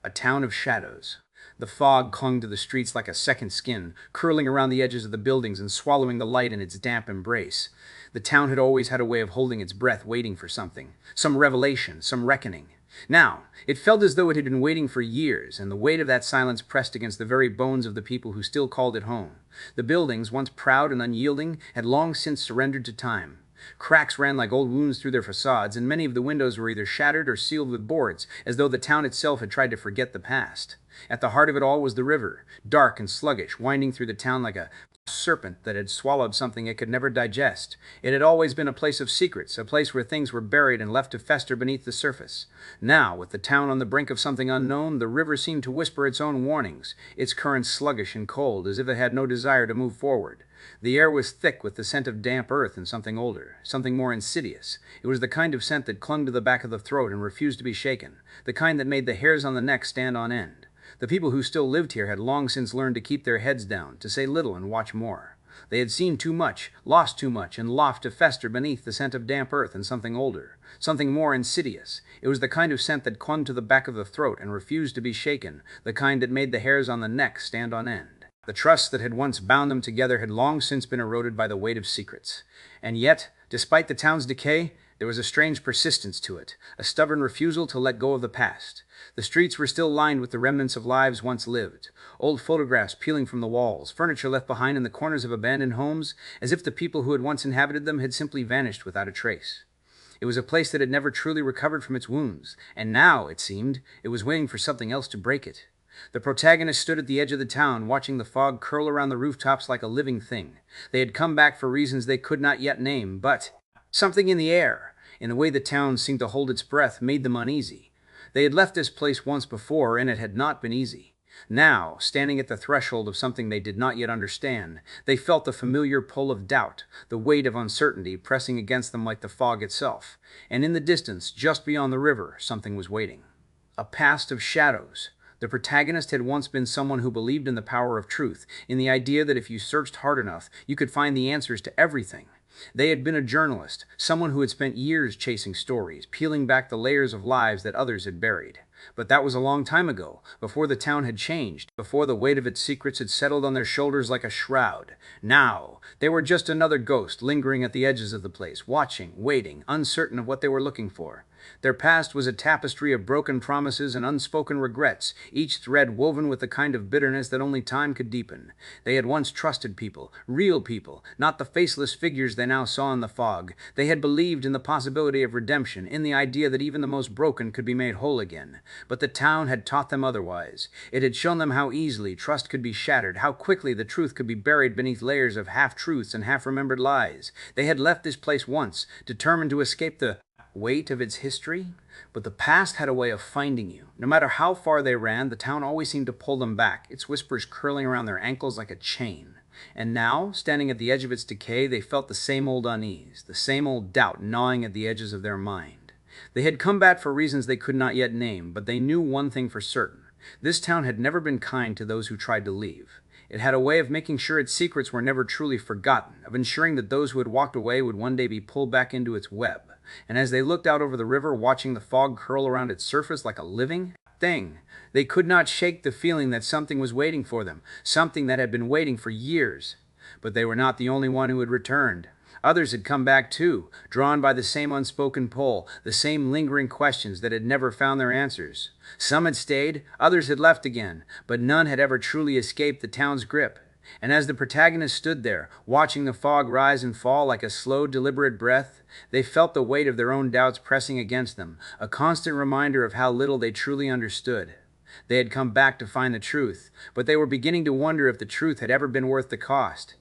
A town of shadows. The fog clung to the streets like a second skin, curling around the edges of the buildings and swallowing the light in its damp embrace. The town had always had a way of holding its breath, waiting for something, some revelation, some reckoning. Now, it felt as though it had been waiting for years, and the weight of that silence pressed against the very bones of the people who still called it home. The buildings, once proud and unyielding, had long since surrendered to time. Cracks ran like old wounds through their facades, and many of the windows were either shattered or sealed with boards, as though the town itself had tried to forget the past. At the heart of it all was the river, dark and sluggish, winding through the town like a serpent that had swallowed something it could never digest. It had always been a place of secrets, a place where things were buried and left to fester beneath the surface. Now, with the town on the brink of something unknown, the river seemed to whisper its own warnings, its currents sluggish and cold, as if it had no desire to move forward. The air was thick with the scent of damp earth and something older, something more insidious. It was the kind of scent that clung to the back of the throat and refused to be shaken, the kind that made the hairs on the neck stand on end. The people who still lived here had long since learned to keep their heads down, to say little and watch more. They had seen too much, lost too much, and left to fester beneath the scent of damp earth and something older, something more insidious. It was the kind of scent that clung to the back of the throat and refused to be shaken, the kind that made the hairs on the neck stand on end. The trust that had once bound them together had long since been eroded by the weight of secrets. And yet, despite the town's decay, there was a strange persistence to it, a stubborn refusal to let go of the past. The streets were still lined with the remnants of lives once lived, old photographs peeling from the walls, furniture left behind in the corners of abandoned homes, as if the people who had once inhabited them had simply vanished without a trace. It was a place that had never truly recovered from its wounds, and now, it seemed, it was waiting for something else to break it. The protagonist stood at the edge of the town, watching the fog curl around the rooftops like a living thing. They had come back for reasons they could not yet name, but something in the air, in the way the town seemed to hold its breath, made them uneasy. They had left this place once before, and it had not been easy. Now, standing at the threshold of something they did not yet understand, they felt the familiar pull of doubt, the weight of uncertainty pressing against them like the fog itself. And in the distance, just beyond the river, something was waiting. A past of shadows. The protagonist had once been someone who believed in the power of truth, in the idea that if you searched hard enough, you could find the answers to everything. They had been a journalist, someone who had spent years chasing stories, peeling back the layers of lives that others had buried. But that was a long time ago, before the town had changed, before the weight of its secrets had settled on their shoulders like a shroud. Now, they were just another ghost lingering at the edges of the place, watching, waiting, uncertain of what they were looking for. Their past was a tapestry of broken promises and unspoken regrets, each thread woven with the kind of bitterness that only time could deepen. They had once trusted people, real people, not the faceless figures they now saw in the fog. They had believed in the possibility of redemption, in the idea that even the most broken could be made whole again. But the town had taught them otherwise. It had shown them how easily trust could be shattered, how quickly the truth could be buried beneath layers of half-truths and half-remembered lies. They had left this place once, determined to escape the weight of its history, but the past had a way of finding you. No matter how far they ran, the town always seemed to pull them back, its whispers curling around their ankles like a chain. And now, standing at the edge of its decay, they felt the same old unease, the same old doubt gnawing at the edges of their mind. They had come back for reasons they could not yet name, but they knew one thing for certain. This town had never been kind to those who tried to leave. It had a way of making sure its secrets were never truly forgotten, of ensuring that those who had walked away would one day be pulled back into its web. And as they looked out over the river, watching the fog curl around its surface like a living thing, they could not shake the feeling that something was waiting for them, something that had been waiting for years. But they were not the only one who had returned. Others had come back too, drawn by the same unspoken pull, the same lingering questions that had never found their answers. Some had stayed, others had left again, but none had ever truly escaped the town's grip. And as the protagonist stood there, watching the fog rise and fall like a slow, deliberate breath, they felt the weight of their own doubts pressing against them, a constant reminder of how little they truly understood. They had come back to find the truth, but they were beginning to wonder if the truth had ever been worth the cost.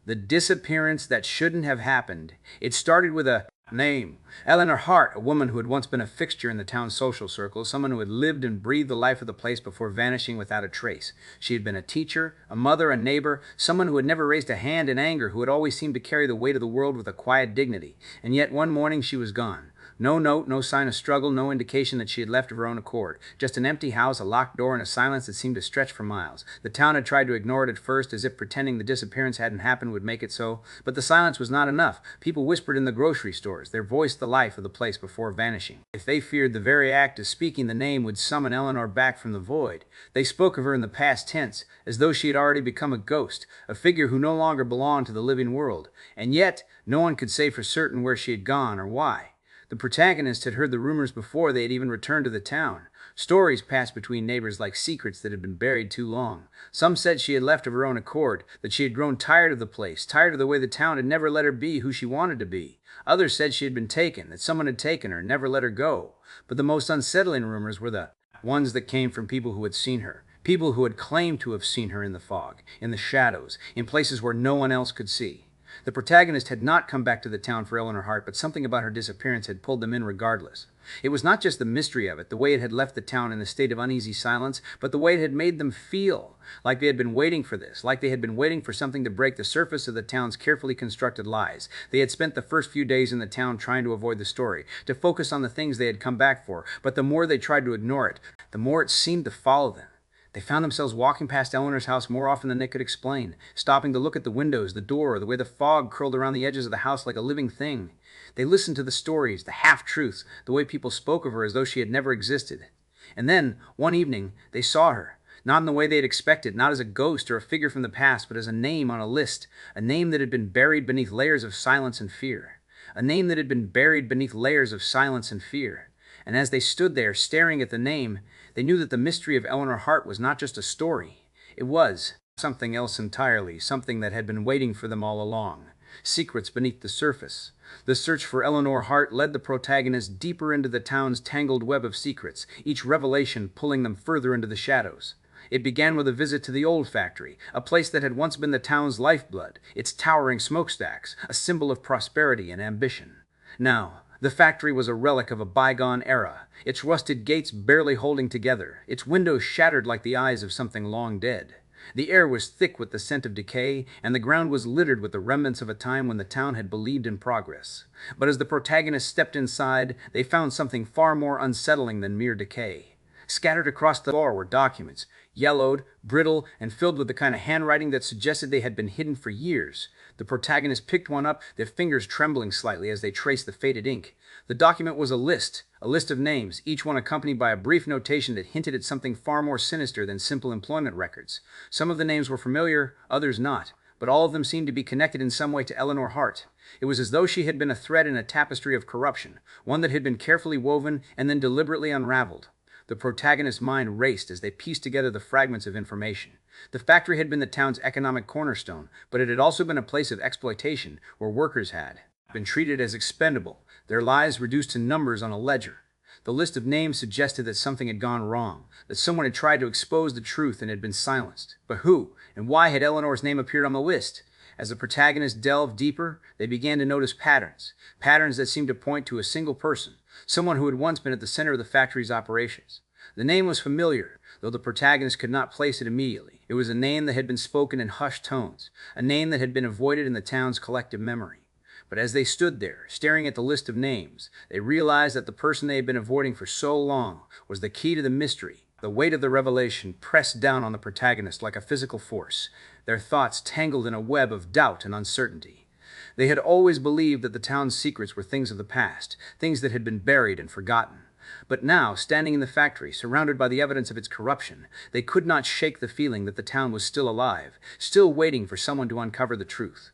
The disappearance that shouldn't have happened. It started with a name. Eleanor Hart, a woman who had once been a fixture in the town's social circle, someone who had lived and breathed the life of the place before vanishing without a trace. She had been a teacher, a mother, a neighbor, someone who had never raised a hand in anger, who had always seemed to carry the weight of the world with a quiet dignity. And yet one morning she was gone. No note, no sign of struggle, no indication that she had left of her own accord. Just an empty house, a locked door, and a silence that seemed to stretch for miles. The town had tried to ignore it at first, as if pretending the disappearance hadn't happened would make it so. But the silence was not enough. People whispered in the grocery stores, their voice the life of the place before vanishing. If they feared the very act of speaking the name would summon Eleanor back from the void, they spoke of her in the past tense, as though she had already become a ghost, a figure who no longer belonged to the living world. And yet, no one could say for certain where she had gone or why. The protagonist had heard the rumors before they had even returned to the town. Stories passed between neighbors like secrets that had been buried too long. Some said she had left of her own accord, that she had grown tired of the place, tired of the way the town had never let her be who she wanted to be. Others said she had been taken, that someone had taken her and never let her go. But the most unsettling rumors were the ones that came from people who had seen her. People who had claimed to have seen her in the fog, in the shadows, in places where no one else could see. The protagonist had not come back to the town for Eleanor Hart, but something about her disappearance had pulled them in regardless. It was not just the mystery of it, the way it had left the town in a state of uneasy silence, but the way it had made them feel, like they had been waiting for this, like they had been waiting for something to break the surface of the town's carefully constructed lies. They had spent the first few days in the town trying to avoid the story, to focus on the things they had come back for, but the more they tried to ignore it, the more it seemed to follow them. They found themselves walking past Eleanor's house more often than they could explain, stopping to look at the windows, the door, the way the fog curled around the edges of the house like a living thing. They listened to the stories, the half-truths, the way people spoke of her as though she had never existed. And then, one evening, they saw her, not in the way they had expected, not as a ghost or a figure from the past, but as a name on a list, a name that had been buried beneath layers of silence and fear. A name that had been buried beneath layers of silence and fear. And as they stood there, staring at the name, they knew that the mystery of Eleanor Hart was not just a story. It was something else entirely, something that had been waiting for them all along. Secrets beneath the surface. The search for Eleanor Hart led the protagonist deeper into the town's tangled web of secrets, each revelation pulling them further into the shadows. It began with a visit to the old factory, a place that had once been the town's lifeblood, its towering smokestacks, a symbol of prosperity and ambition. Now, the factory was a relic of a bygone era, its rusted gates barely holding together, its windows shattered like the eyes of something long dead. The air was thick with the scent of decay, and the ground was littered with the remnants of a time when the town had believed in progress. But as the protagonists stepped inside, they found something far more unsettling than mere decay. Scattered across the floor were documents, yellowed, brittle, and filled with the kind of handwriting that suggested they had been hidden for years. The protagonist picked one up, their fingers trembling slightly as they traced the faded ink. The document was a list of names, each one accompanied by a brief notation that hinted at something far more sinister than simple employment records. Some of the names were familiar, others not, but all of them seemed to be connected in some way to Eleanor Hart. It was as though she had been a thread in a tapestry of corruption, one that had been carefully woven and then deliberately unraveled. The protagonist's mind raced as they pieced together the fragments of information. The factory had been the town's economic cornerstone, but it had also been a place of exploitation where workers had been treated as expendable, their lives reduced to numbers on a ledger. The list of names suggested that something had gone wrong, that someone had tried to expose the truth and had been silenced. But who and why had Eleanor's name appeared on the list? As the protagonists delved deeper, they began to notice patterns that seemed to point to a single person, someone who had once been at the center of the factory's operations. The name was familiar, though the protagonist could not place it immediately. It was a name that had been spoken in hushed tones, a name that had been avoided in the town's collective memory. But as they stood there, staring at the list of names, they realized that the person they had been avoiding for so long was the key to the mystery. The weight of the revelation pressed down on the protagonist like a physical force, their thoughts tangled in a web of doubt and uncertainty. They had always believed that the town's secrets were things of the past, things that had been buried and forgotten. But now, standing in the factory, surrounded by the evidence of its corruption, they could not shake the feeling that the town was still alive, still waiting for someone to uncover the truth.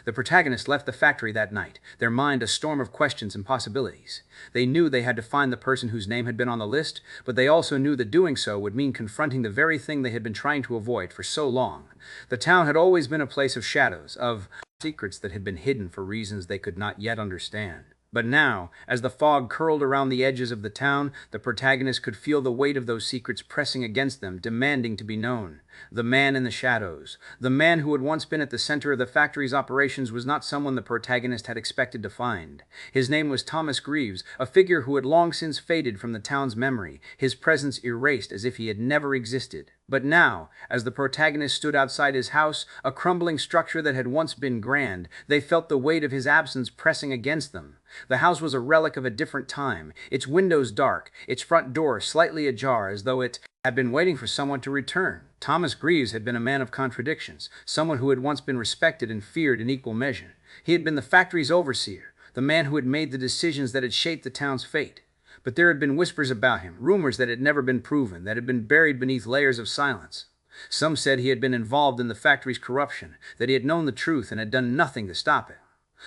The protagonists left the factory that night, their mind a storm of questions and possibilities. They knew they had to find the person whose name had been on the list, but they also knew that doing so would mean confronting the very thing they had been trying to avoid for so long. The town had always been a place of shadows, of secrets that had been hidden for reasons they could not yet understand. But now, as the fog curled around the edges of the town, the protagonist could feel the weight of those secrets pressing against them, demanding to be known. The man in the shadows, the man who had once been at the center of the factory's operations, was not someone the protagonist had expected to find. His name was Thomas Greaves, a figure who had long since faded from the town's memory, his presence erased as if he had never existed. But now, as the protagonist stood outside his house, a crumbling structure that had once been grand, they felt the weight of his absence pressing against them. The house was a relic of a different time, its windows dark, its front door slightly ajar as though it had been waiting for someone to return. Thomas Greaves had been a man of contradictions, someone who had once been respected and feared in equal measure. He had been the factory's overseer, the man who had made the decisions that had shaped the town's fate. But there had been whispers about him, rumors that had never been proven, that had been buried beneath layers of silence. Some said he had been involved in the factory's corruption, that he had known the truth and had done nothing to stop it.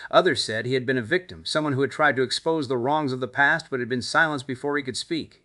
Others said he had been a victim, someone who had tried to expose the wrongs of the past but had been silenced before he could speak.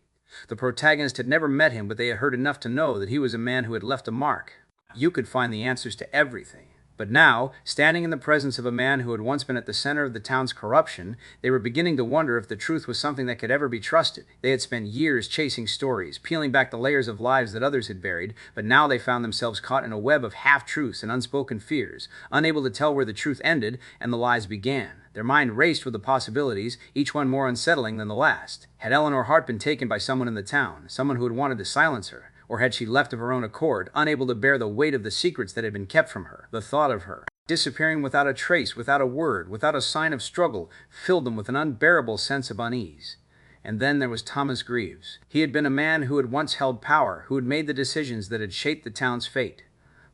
The protagonist had never met him, but they had heard enough to know that he was a man who had left a mark. You could find the answers to everything. But now, standing in the presence of a man who had once been at the center of the town's corruption, they were beginning to wonder if the truth was something that could ever be trusted. They had spent years chasing stories, peeling back the layers of lives that others had buried, but now they found themselves caught in a web of half-truths and unspoken fears, unable to tell where the truth ended and the lies began. Their mind raced with the possibilities, each one more unsettling than the last. Had Eleanor Hart been taken by someone in the town, someone who had wanted to silence her? Or had she left of her own accord, unable to bear the weight of the secrets that had been kept from her? The thought of her disappearing without a trace, without a word, without a sign of struggle, filled them with an unbearable sense of unease. And then there was Thomas Greaves. He had been a man who had once held power, who had made the decisions that had shaped the town's fate.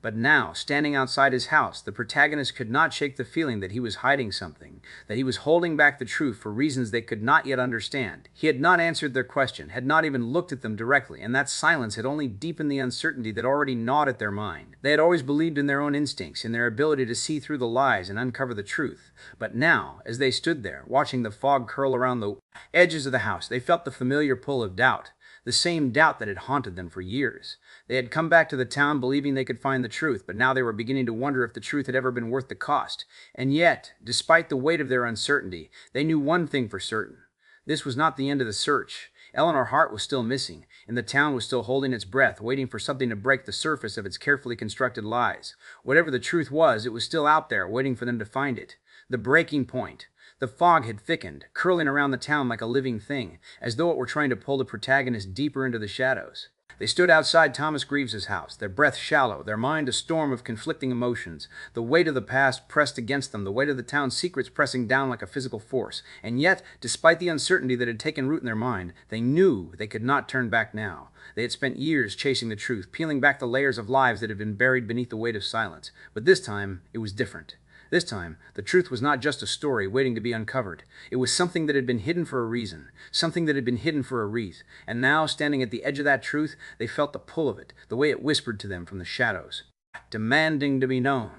But now, standing outside his house, the protagonist could not shake the feeling that he was hiding something, that he was holding back the truth for reasons they could not yet understand. He had not answered their question, had not even looked at them directly, and that silence had only deepened the uncertainty that already gnawed at their mind. They had always believed in their own instincts, in their ability to see through the lies and uncover the truth. But now, as they stood there, watching the fog curl around the edges of the house, they felt the familiar pull of doubt. The same doubt that had haunted them for years. They had come back to the town believing they could find the truth, but now they were beginning to wonder if the truth had ever been worth the cost. And yet, despite the weight of their uncertainty, they knew one thing for certain. This was not the end of the search. Eleanor Hart was still missing, and the town was still holding its breath, waiting for something to break the surface of its carefully constructed lies. Whatever the truth was, it was still out there, waiting for them to find it. The breaking point. The fog had thickened, curling around the town like a living thing, as though it were trying to pull the protagonist deeper into the shadows. They stood outside Thomas Greaves' house, their breath shallow, their mind a storm of conflicting emotions. The weight of the past pressed against them, the weight of the town's secrets pressing down like a physical force. And yet, despite the uncertainty that had taken root in their mind, they knew they could not turn back now. They had spent years chasing the truth, peeling back the layers of lives that had been buried beneath the weight of silence. But this time, it was different. This time, the truth was not just a story waiting to be uncovered. It was something that had been hidden for a reason, something that had been hidden for a reason. And now, standing at the edge of that truth, they felt the pull of it, the way it whispered to them from the shadows, demanding to be known.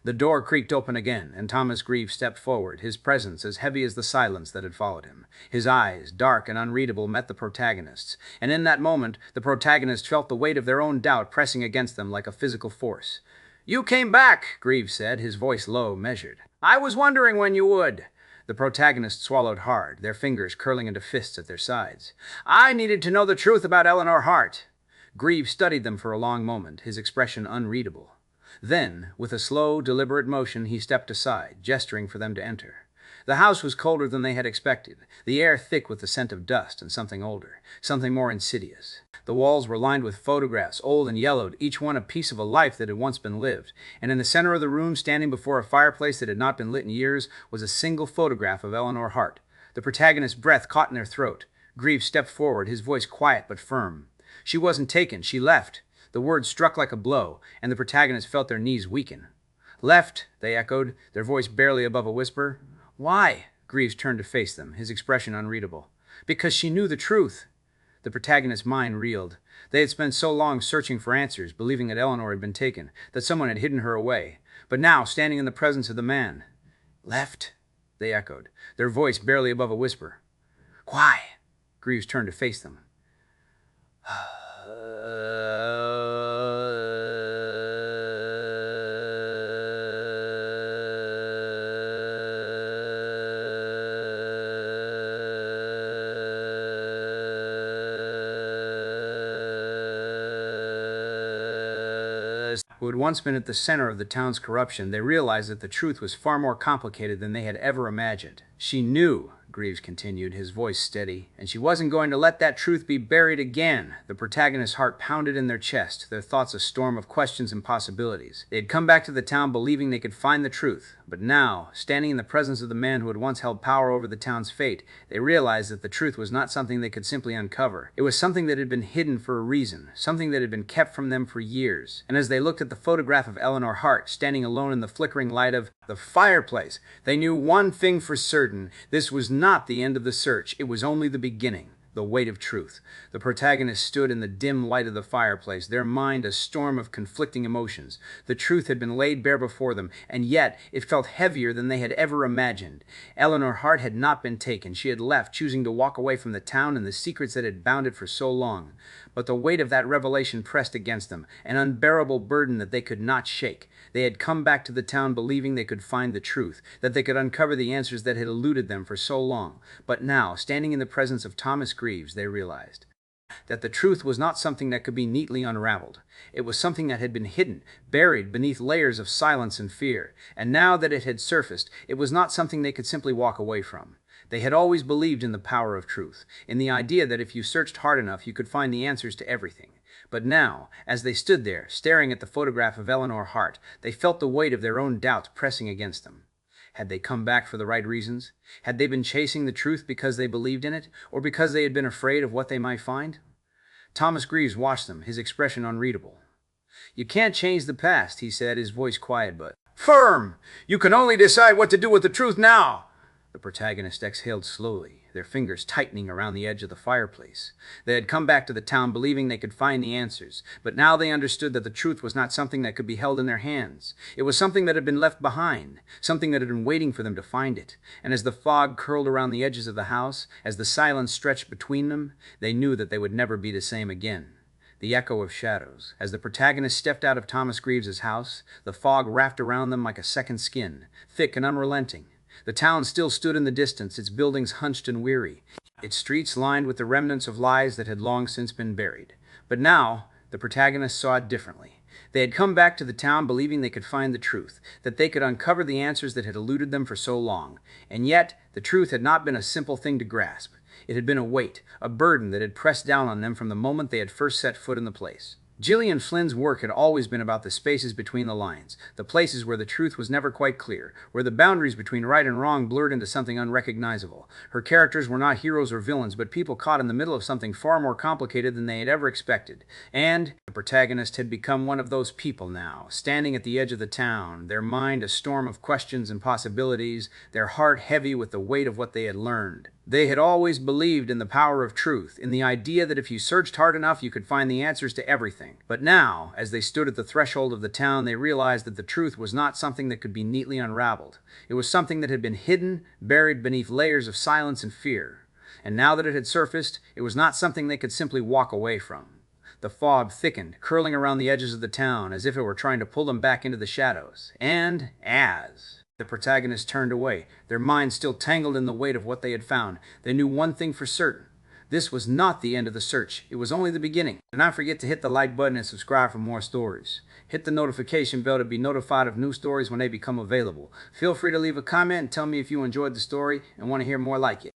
The door creaked open again, and Thomas Greaves stepped forward, his presence as heavy as the silence that had followed him. His eyes, dark and unreadable, met the protagonist's, and in that moment, the protagonist felt the weight of their own doubt pressing against them like a physical force. "You came back," Greaves said, his voice low, measured. "I was wondering when you would." The protagonist swallowed hard, their fingers curling into fists at their sides. "I needed to know the truth about Eleanor Hart." Greaves studied them for a long moment, his expression unreadable. Then, with a slow, deliberate motion, he stepped aside, gesturing for them to enter. The house was colder than they had expected, the air thick with the scent of dust and something older, something more insidious. The walls were lined with photographs, old and yellowed, each one a piece of a life that had once been lived. And in the center of the room, standing before a fireplace that had not been lit in years, was a single photograph of Eleanor Hart. The protagonist's breath caught in their throat. Greaves stepped forward, his voice quiet but firm. "She wasn't taken, she left." The words struck like a blow, and the protagonist felt their knees weaken. "Left," they echoed, their voice barely above a whisper. "Why?" Greaves turned to face them, his expression unreadable. "Because she knew the truth." The protagonist's mind reeled. They had spent so long searching for answers, believing that Eleanor had been taken, that someone had hidden her away. But now, standing in the presence of the man. "Left?" they echoed, their voice barely above a whisper. "Why?" Greaves turned to face them. Who had once been at the center of the town's corruption, they realized that the truth was far more complicated than they had ever imagined. "She knew," Greaves continued, his voice steady, and she wasn't going to let that truth be buried again. The protagonist's heart pounded in their chest, their thoughts a storm of questions and possibilities. They had come back to the town believing they could find the truth, but now, standing in the presence of the man who had once held power over the town's fate, they realized that the truth was not something they could simply uncover. It was something that had been hidden for a reason, something that had been kept from them for years. And as they looked at the photograph of Eleanor Hart, standing alone in the flickering light of the fireplace, they knew one thing for certain: this was not the end of the search. It was only the beginning. The weight of truth. The protagonist stood in the dim light of the fireplace, their mind a storm of conflicting emotions. The truth had been laid bare before them, and yet it felt heavier than they had ever imagined. Eleanor Hart had not been taken. She had left, choosing to walk away from the town and the secrets that had bound it for so long. But the weight of that revelation pressed against them, an unbearable burden that they could not shake. They had come back to the town believing they could find the truth, that they could uncover the answers that had eluded them for so long. But now, standing in the presence of Thomas Greaves, they realized that the truth was not something that could be neatly unraveled. It was something that had been hidden, buried beneath layers of silence and fear. And now that it had surfaced, it was not something they could simply walk away from. They had always believed in the power of truth, in the idea that if you searched hard enough, you could find the answers to everything. But now, as they stood there, staring at the photograph of Eleanor Hart, they felt the weight of their own doubts pressing against them. Had they come back for the right reasons? Had they been chasing the truth because they believed in it, or because they had been afraid of what they might find? Thomas Greaves watched them, his expression unreadable. "You can't change the past," he said, his voice quiet but firm. "You can only decide what to do with the truth now." The protagonist exhaled slowly, their fingers tightening around the edge of the fireplace. They had come back to the town believing they could find the answers, but now they understood that the truth was not something that could be held in their hands. It was something that had been left behind, something that had been waiting for them to find it. And as the fog curled around the edges of the house, as the silence stretched between them, they knew that they would never be the same again. The echo of shadows. As the protagonist stepped out of Thomas Greaves' house, the fog wrapped around them like a second skin, thick and unrelenting. The town still stood in the distance, its buildings hunched and weary, its streets lined with the remnants of lives that had long since been buried. But now, the protagonist saw it differently. They had come back to the town believing they could find the truth, that they could uncover the answers that had eluded them for so long. And yet, the truth had not been a simple thing to grasp. It had been a weight, a burden that had pressed down on them from the moment they had first set foot in the place. Gillian Flynn's work had always been about the spaces between the lines, the places where the truth was never quite clear, where the boundaries between right and wrong blurred into something unrecognizable. Her characters were not heroes or villains, but people caught in the middle of something far more complicated than they had ever expected. And the protagonist had become one of those people now, standing at the edge of the town, their mind a storm of questions and possibilities, their heart heavy with the weight of what they had learned. They had always believed in the power of truth, in the idea that if you searched hard enough, you could find the answers to everything. But now, as they stood at the threshold of the town, they realized that the truth was not something that could be neatly unraveled. It was something that had been hidden, buried beneath layers of silence and fear. And now that it had surfaced, it was not something they could simply walk away from. The fog thickened, curling around the edges of the town, as if it were trying to pull them back into the shadows. And as the protagonists turned away, their minds still tangled in the weight of what they had found, they knew one thing for certain. This was not the end of the search. It was only the beginning. Do not forget to hit the like button and subscribe for more stories. Hit the notification bell to be notified of new stories when they become available. Feel free to leave a comment and tell me if you enjoyed the story and want to hear more like it.